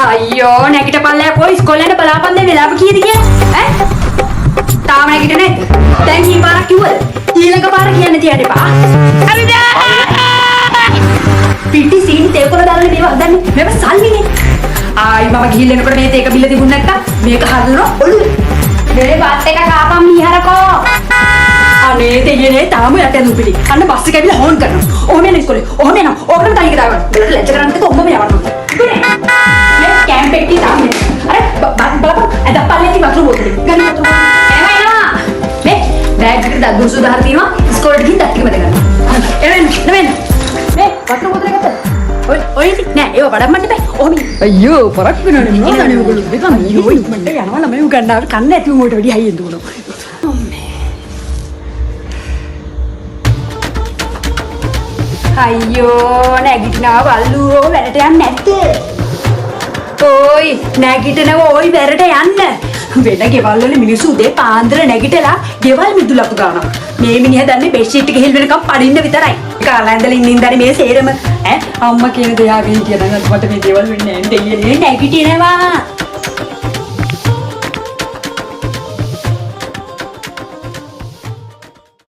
අයියෝ නැගිටපල්ලා කොයි ඉස්කෝලේ යන බලාපන් දෙන්නේ ලාභ කීයද කියන්නේ ඈ තාම නැගිට නැද්ද දැන් කී පාරක් කිව්වද ඊළඟ පාර කියන්න තියන්න එපා පිටි සීන් තේකොල දාලා මේව හදන්නේ මේව සල්ලිනේ ආයි මම ගිහින් එනකොට මේ තේක බිල්ල තිබුණ නැත්තම් මේක හදනවා ඔළුවේ මේ බත් එක කාපම් මිහරකෝ අනේ දෙයනේ තාම යට දුපිලි අන්න බස් එක ඇවිල්ලා හොන් කරනවා ඔහම යන ඉස්කෝලේ ඔහම යනවා ඕකම තනියක දාගන්න බලන්න ලැජ්ජ කරන්නේ නැත්නම් ඔහම යවන්න මේ කැම්ප් එකේ තාම අර බලපන් අද පල්ලේ වතුර බෝතලේ ගන්න වතුර එනවා මේ බෑග් එකට දදුසු දාලා තියෙනවා ඉස්කෝලේට ගිහින් දත් ටික මැද ගන්න එවෙන්න මේ වතුර බෝතලේ ගත්තා ඔය නෑ ඒව වඩම්මන්න බෑ ඔහම අයියෝ පරක් වෙනවනේ නෝනනේ ඔයගොල්ලෝ දෙකම අයියෝ මට යනවා ළමයි උගන්නාවට කන්න ඇති උඹට වැඩි හයියෙන් දුවනවා අයියෝ නැගිටිනවා බල්ලුරෝ වැඩට යන්නේ නැත්තේ ඔයි නැගිටිනව ඔයි වැඩට යන්න වෙන ගෙවල් වල මිනිස්සු උදේ පාන්දර නැගිටලා ගෙවල් මිදුලපු ගන්නවා මේ මිනිහා දන්නේ බෙඩ් ෂීට් එක හෙල් වෙනකම් පඩින්න විතරයි කාලා ඇඳලා ඉඳන් මේ සේරම ඈ අම්මා කියන දයාගෙන හිටියනම් මට මේ දේවල් වෙන්නේ නැහැ දෙයියනේ නැගිටිනවා